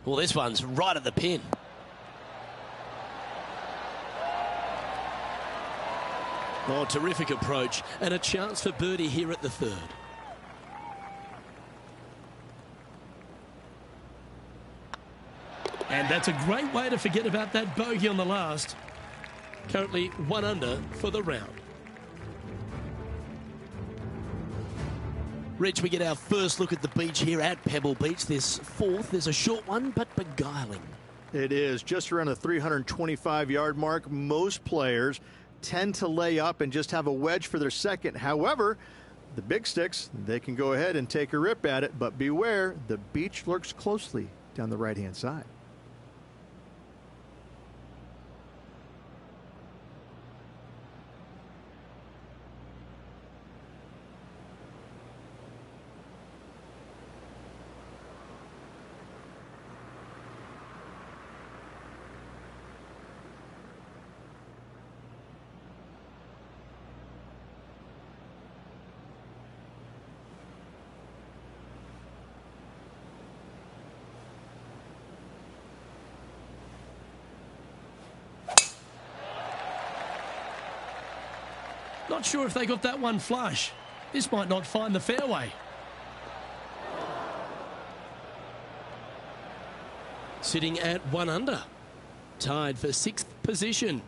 Well, this one's right at the pin. Oh, terrific approach, and a chance for birdie here at the third. And that's a great way to forget about that bogey on the last. Currently 1 under for the round. Rich, we get our first look at the beach here at Pebble Beach. This fourth, there's a short one, but beguiling. It is just around the 325-yard mark. Most players tend to lay up and just have a wedge for their second. However, the big sticks, they can go ahead and take a rip at it, but beware, the beach lurks closely down the right-hand side. Not sure if they got that one flush. This might not find the fairway. Sitting at 1 under. Tied for 6th position.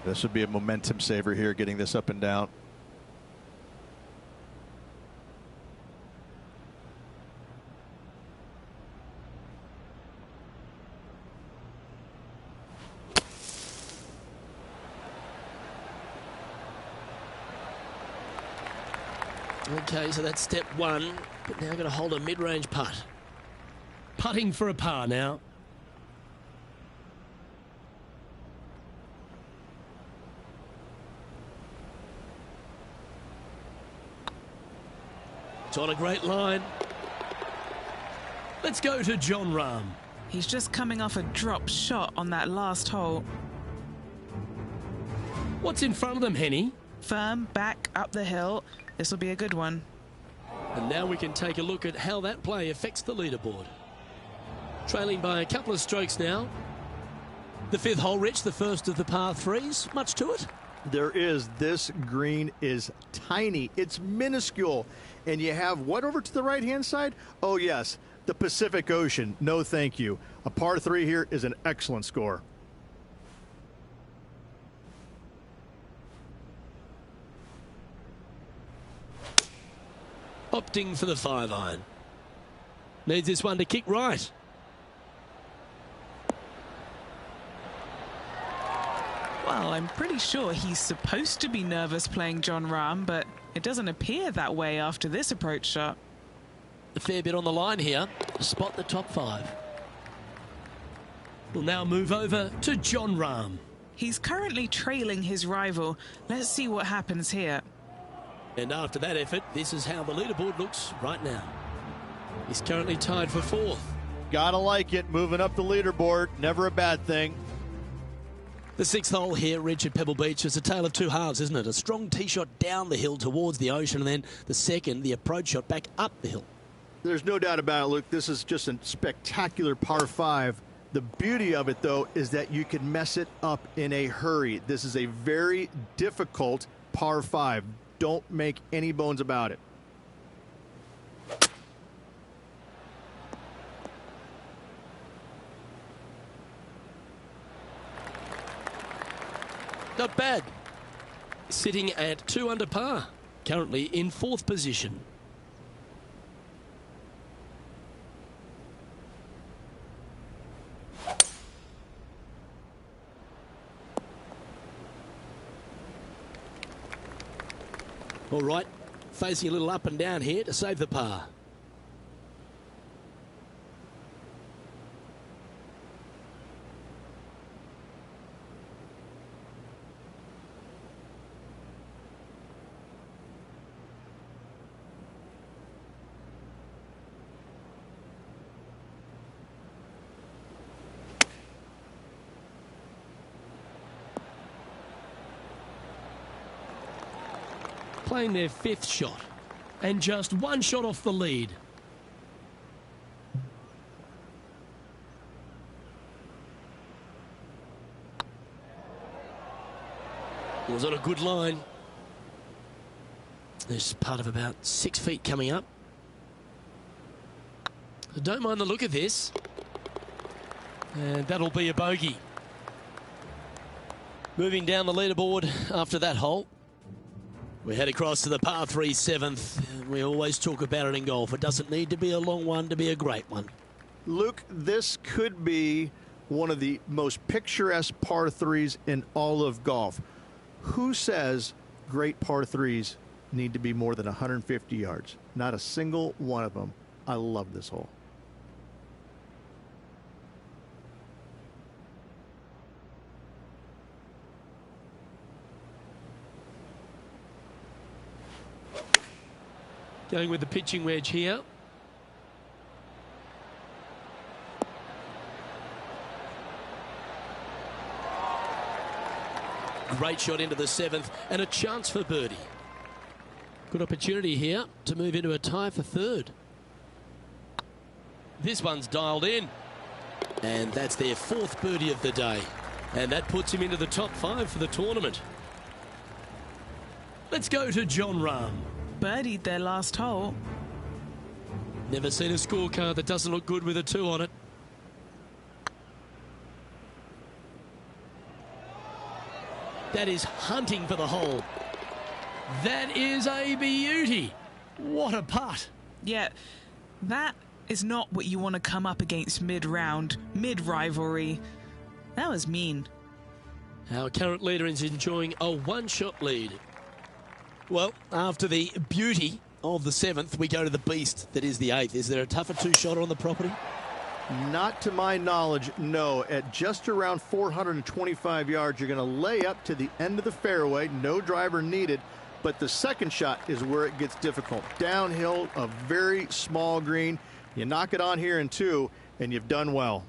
This would be a momentum saver here, getting this up and down. Okay, so that's step one, but now got to hold a mid-range putt. Putting for a par now. It's on a great line. Let's go to Jon Rahm. He's just coming off a drop shot on that last hole. What's in front of them, Henny? Firm, back, up the hill. This will be a good one. And now we can take a look at how that play affects the leaderboard. Trailing by a couple of strokes now. The 5th hole, Rich, the first of the par 3s. Much to it? There is. This green is tiny. It's minuscule. And you have what over to the right-hand side? Oh, yes, the Pacific Ocean. No, thank you. A par 3 here is an excellent score. Opting for the 5-iron. Needs this one to kick right. Well, I'm pretty sure he's supposed to be nervous playing Jon Rahm, but it doesn't appear that way after this approach shot. A fair bit on the line here. Spot the top 5. We'll now move over to Jon Rahm. He's currently trailing his rival. Let's see what happens here. And after that effort, this is how the leaderboard looks right now. He's currently tied for 4th. Gotta like it. Moving up the leaderboard. Never a bad thing. The 6th hole here, Rich, at Pebble Beach, is a tale of two halves, isn't it? A strong tee shot down the hill towards the ocean, and then the second, the approach shot back up the hill. There's no doubt about it, Luke. This is just a spectacular par 5. The beauty of it, though, is that you can mess it up in a hurry. This is a very difficult par 5. Don't make any bones about it. Not bad. Sitting at 2 under par. Currently in 4th position. All right, facing a little up and down here to save the par. playing their 5th shot and just 1 shot off the lead. Was on a good line. There's part of about 6 feet coming up. I don't mind the look of this. And that'll be a bogey. Moving down the leaderboard after that hole. We head across to the par 3 7th. We always talk about it in golf. It doesn't need to be a long one to be a great one. Luke, this could be one of the most picturesque par 3s in all of golf. Who says great par 3s need to be more than 150 yards? Not a single one of them. I love this hole. Going with the pitching wedge here. Great shot into the 7th and a chance for birdie. Good opportunity here to move into a tie for 3rd. This one's dialed in. And that's their 4th birdie of the day. And that puts him into the top 5 for the tournament. Let's go to Jon Rahm. Birdied their last hole. Never seen a scorecard that doesn't look good with a 2 on it. That is hunting for the hole. That is a beauty. What a putt. Yeah, that is not what you want to come up against mid-round, mid-rivalry. That was mean. Our current leader is enjoying a 1-shot lead. Well, after the beauty of the 7th, we go to the beast that is the 8th. Is there a tougher 2-shotter on the property? Not to my knowledge, no. At just around 425 yards, you're going to lay up to the end of the fairway. No driver needed. But the second shot is where it gets difficult. Downhill, a very small green. You knock it on here in 2, and you've done well.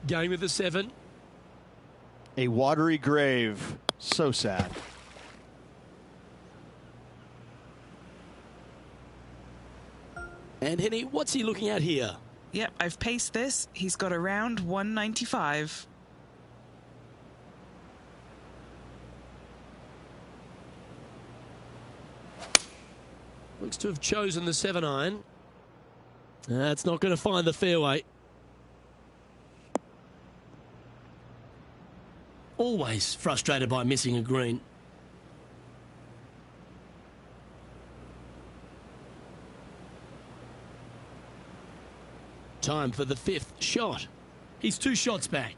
Going with the 7. A watery grave. So sad. And Henny, what's he looking at here? Yep, I've paced this. He's got around 195. Looks to have chosen the 7-iron. That's not going to find the fairway. always frustrated by missing a green. Time for the 5th shot. He's 2 shots back.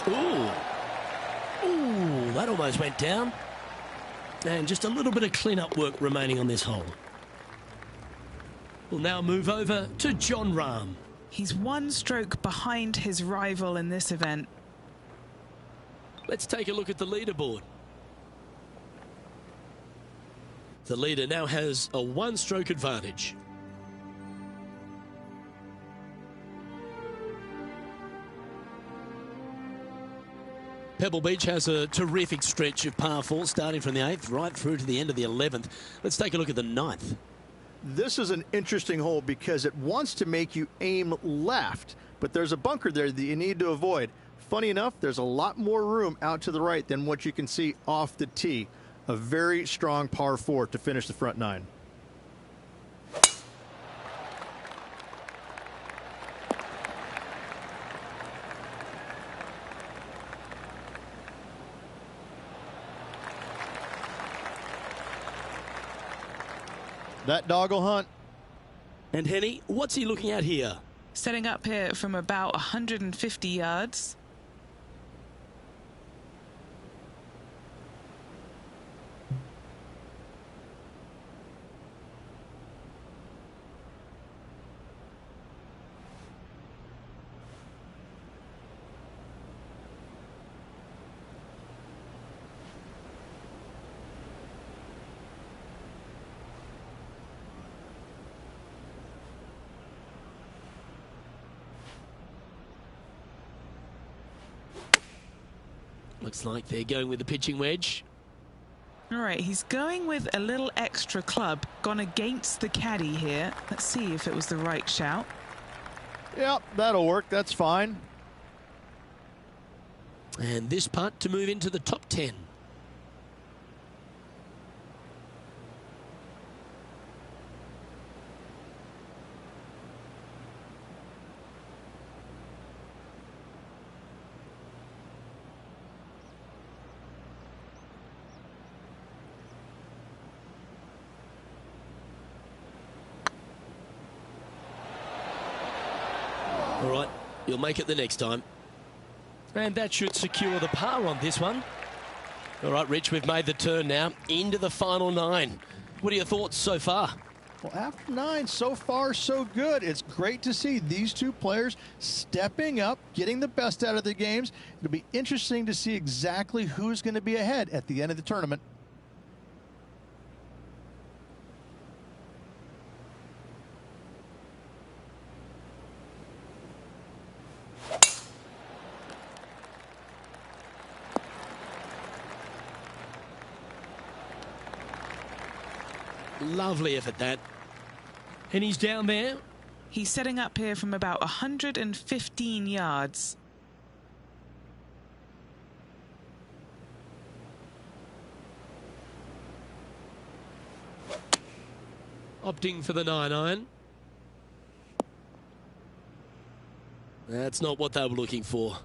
Ooh, that almost went down. And just a little bit of clean-up work remaining on this hole. We'll now move over to Jon Rahm. He's 1 stroke behind his rival in this event. Let's take a look at the leaderboard. The leader now has a 1-stroke advantage. Pebble Beach has a terrific stretch of par 4 starting from the 8th right through to the end of the 11th. Let's take a look at the 9th. This is an interesting hole because it wants to make you aim left, but there's a bunker there that you need to avoid. Funny enough, there's a lot more room out to the right than what you can see off the tee. A very strong par 4 to finish the front 9. That dog will hunt. And Henny, what's he looking at here? Setting up here from about 150 yards. Looks like they're going with the pitching wedge. All right, he's going with a little extra club, gone against the caddy here. Let's see if it was the right shout. Yep, that'll work. That's fine. And this putt to move into the top 10. All right, you'll make it the next time. And that should secure the par on this one. All right, Rich, we've made the turn now into the final 9. What are your thoughts so far? Well, after 9, so far, so good. It's great to see these 2 players stepping up, getting the best out of the games. It'll be interesting to see exactly who's going to be ahead at the end of the tournament. Lovely effort, that. And he's down there. He's setting up here from about 115 yards. Opting for the 9-iron. That's not what they were looking for.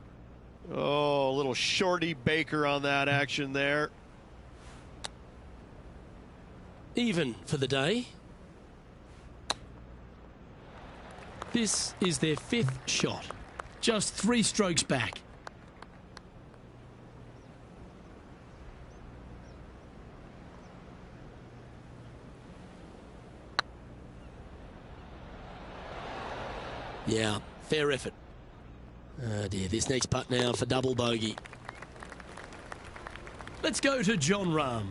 Oh, a little shorty Baker on that action there. Even for the day. This is their 5th shot. Just 3 strokes back. Yeah, fair effort. Oh dear, this next putt now for double bogey. Let's go to Jon Rahm.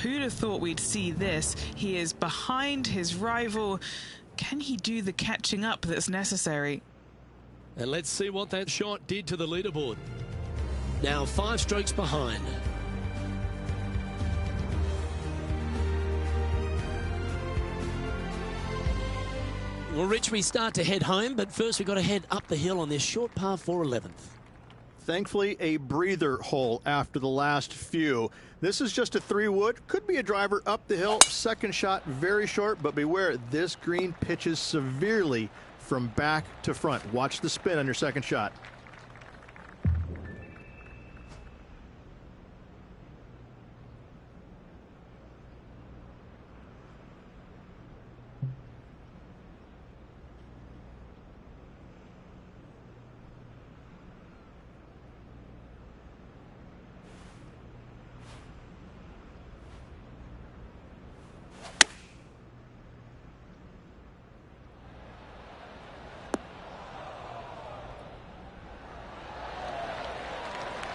Who'd have thought we'd see this? He is behind his rival. Can he do the catching up that's necessary? And let's see what that shot did to the leaderboard. Now 5 strokes behind. Well, Rich, we start to head home, but first we've got to head up the hill on this short par 4 11th. Thankfully, a breather hole after the last few. This is just a 3-wood. Could be a driver up the hill. Second shot, very short, but beware, this green pitches severely from back to front. Watch the spin on your second shot.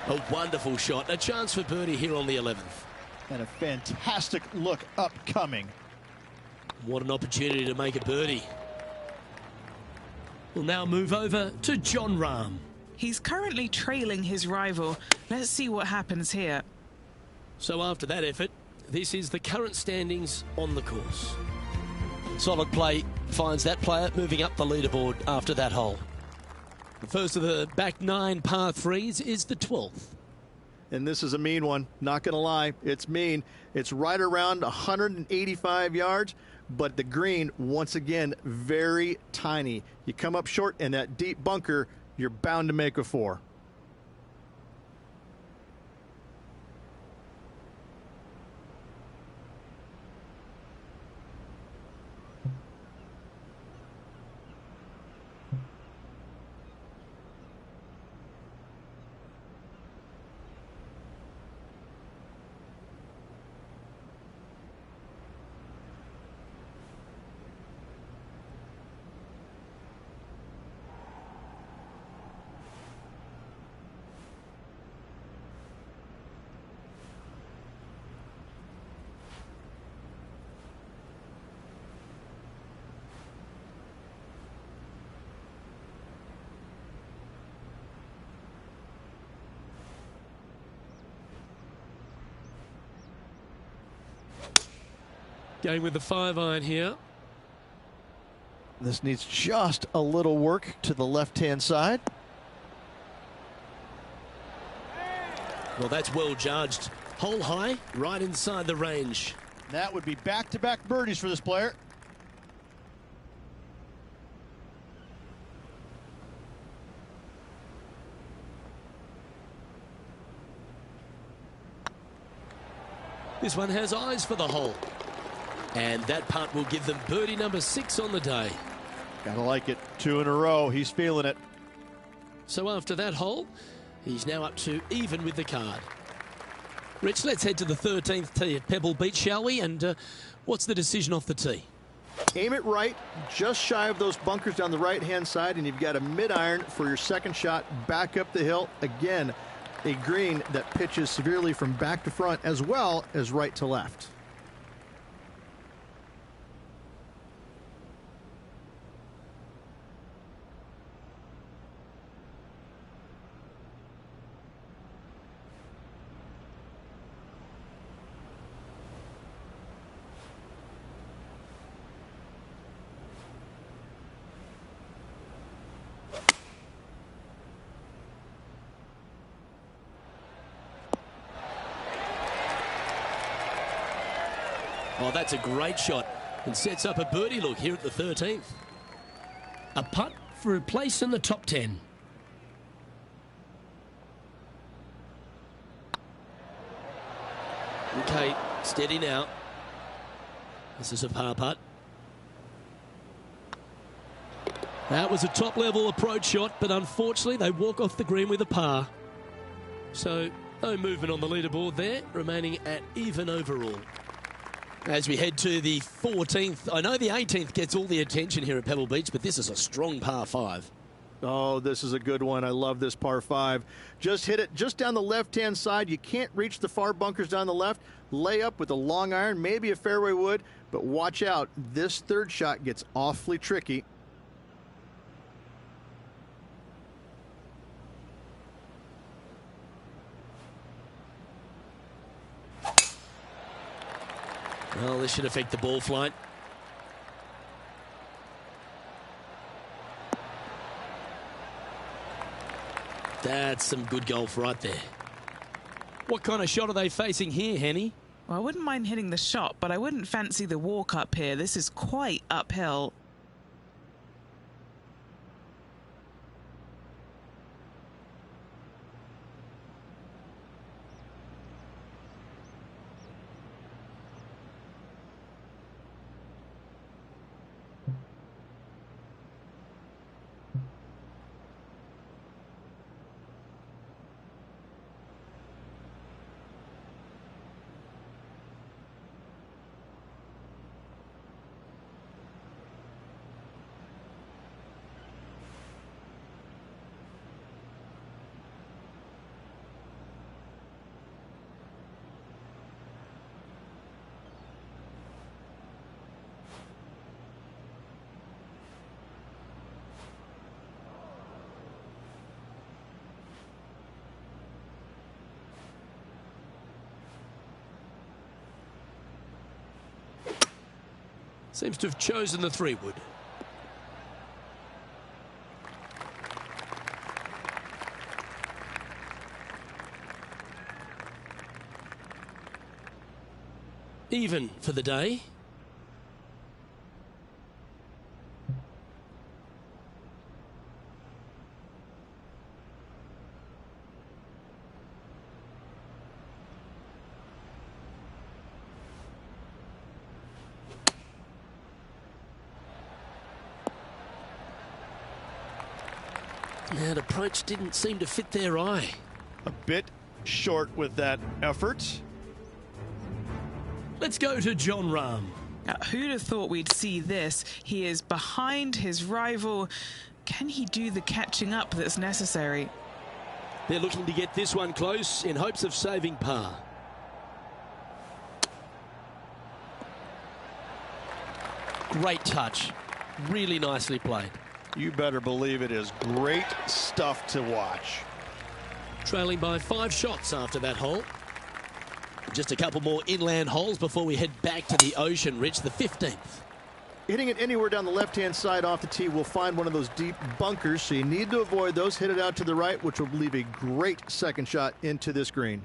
A wonderful shot. A chance for birdie here on the 11th. And a fantastic look upcoming. What an opportunity to make a birdie. We'll now move over to Jon Rahm. He's currently trailing his rival. Let's see what happens here. So after that effort, this is the current standings on the course. Solid play finds that player moving up the leaderboard after that hole. The first of the back 9 par 3s is the 12th. And this is a mean one. Not going to lie. It's mean. It's right around 185 yards, but the green, once again, very tiny. You come up short in that deep bunker, you're bound to make a 4. Going with the 5-iron here. This needs just a little work to the left-hand side. Well, that's well judged. Hole high, right inside the range. That would be back-to-back birdies for this player. This one has eyes for the hole. And that putt will give them birdie number 6 on the day. Gotta like it. 2 in a row. He's feeling it. So after that hole, he's now up to even with the card. Rich, let's head to the 13th tee at Pebble Beach, shall we? And what's the decision off the tee? Aim it right, just shy of those bunkers down the right-hand side, and you've got a mid-iron for your second shot back up the hill. Again, a green that pitches severely from back to front as well as right to left. Oh, that's a great shot and sets up a birdie look here at the 13th. A putt for a place in the top 10. Okay, steady now. This is a par putt. That was a top-level approach shot, but unfortunately they walk off the green with a par. So no movement on the leaderboard there, remaining at even overall. As we head to the 14th, I know the 18th gets all the attention here at Pebble Beach, but this is a strong par 5. Oh, this is a good one. I love this par 5. Just hit it just down the left-hand side. You can't reach the far bunkers down the left. Lay up with a long iron, maybe a fairway wood, but watch out. This third shot gets awfully tricky. Well, this should affect the ball flight. That's some good golf right there. What kind of shot are they facing here, Henny? Well, I wouldn't mind hitting the shot, but I wouldn't fancy the walk up here. This is quite uphill. Seems to have chosen the 3-wood. Even for the day. That approach didn't seem to fit their eye. A bit short with that effort. Let's go to Jon Rahm. Who'd have thought we'd see this? He is behind his rival. Can he do the catching up that's necessary? They're looking to get this one close in hopes of saving par. Great touch. Really nicely played. You better believe it is great stuff to watch. Trailing by 5 shots after that hole. Just a couple more inland holes before we head back to the ocean, Rich, the 15th. Hitting it anywhere down the left-hand side off the tee will find one of those deep bunkers, so you need to avoid those. Hit it out to the right, which will leave a great second shot into this green.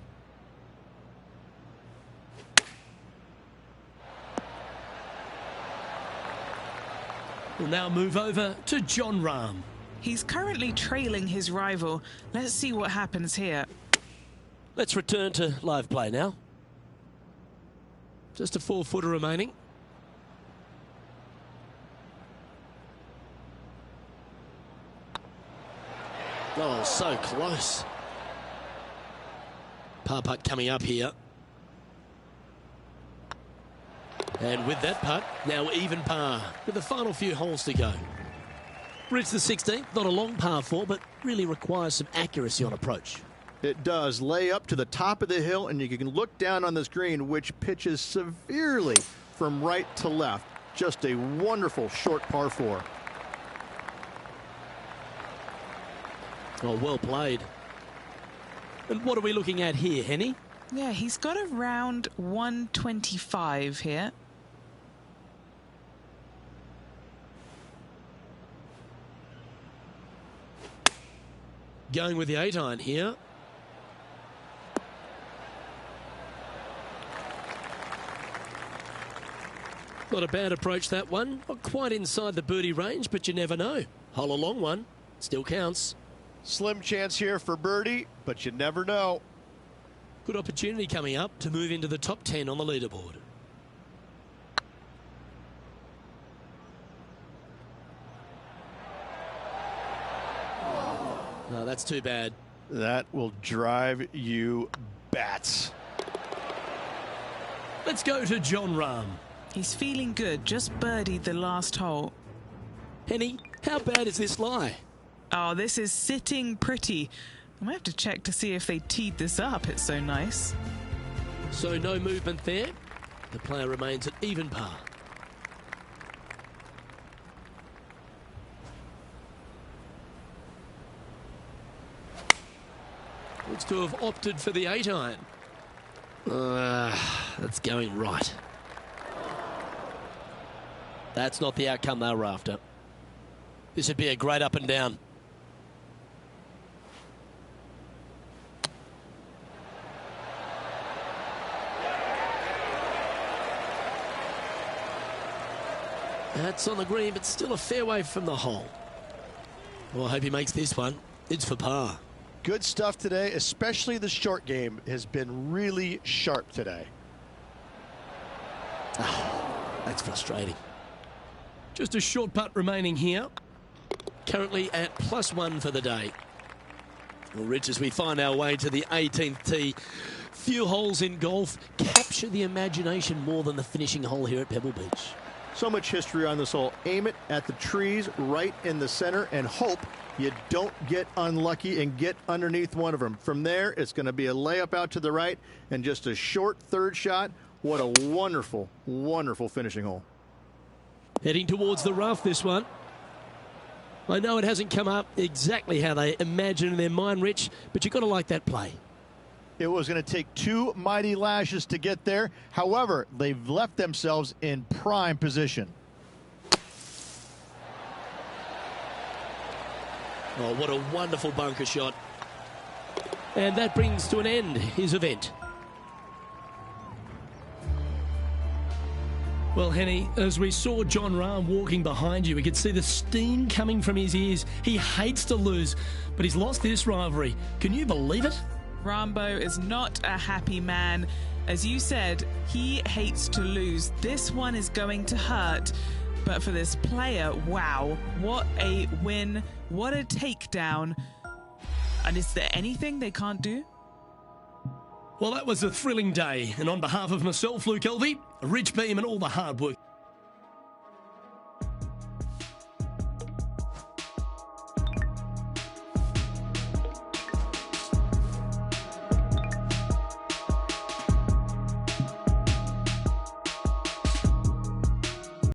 We'll now move over to Jon Rahm. He's currently trailing his rival. Let's see what happens here. Let's return to live play now. Just a 4-footer remaining. Oh, so close. Par putt coming up here. And with that putt, now even par, with the final few holes to go. Reach the 16th, not a long par 4, but really requires some accuracy on approach. It does. Lay up to the top of the hill, and you can look down on this green, which pitches severely from right to left. Just a wonderful short par 4. Oh, well played. And what are we looking at here, Henny? Yeah, he's got around 125 here. Going with the 8-iron here. Not a bad approach, that one. Not quite inside the birdie range, but you never know. Hole a long one. Still counts. Slim chance here for birdie, but you never know. Good opportunity coming up to move into the top 10 on the leaderboard. No, that's too bad. That will drive you bats. Let's go to Jon Rahm. He's feeling good, just birdied the last hole. Henny, how bad is this lie? Oh, this is sitting pretty. I might have to check to see if they teed this up. It's so nice. So no movement there. The player remains at even par. Looks to have opted for the 8-iron. That's going right. That's not the outcome they were after. This would be a great up and down. That's on the green, but still a fair way from the hole. Well, I hope he makes this one. It's for par. Good stuff today, especially the short game has been really sharp today. That's frustrating. Just a short putt remaining here. Currently at +1 for the day. Well, Rich, as we find our way to the 18th tee, few holes in golf capture the imagination more than the finishing hole here at Pebble Beach. So much history on this hole. Aim it at the trees right in the center and hope you don't get unlucky and get underneath one of them. From there, it's going to be a layup out to the right and just a short third shot. What a wonderful, wonderful finishing hole. Heading towards the rough, this one. I know it hasn't come up exactly how they imagined in their mind, Rich, but you've got to like that play. It was going to take 2 mighty lashes to get there. However, they've left themselves in prime position. Oh, what a wonderful bunker shot. And that brings to an end his event. Well, Henny, as we saw Jon Rahm walking behind you, we could see the steam coming from his ears. He hates to lose, but he's lost this rivalry. Can you believe it? Rambo is not a happy man. As you said, he hates to lose. This one is going to hurt. But for this player, wow, what a win, what a takedown. And is there anything they can't do? Well, that was a thrilling day. And on behalf of myself, Luke Elvey, Rich Beam and all the hard work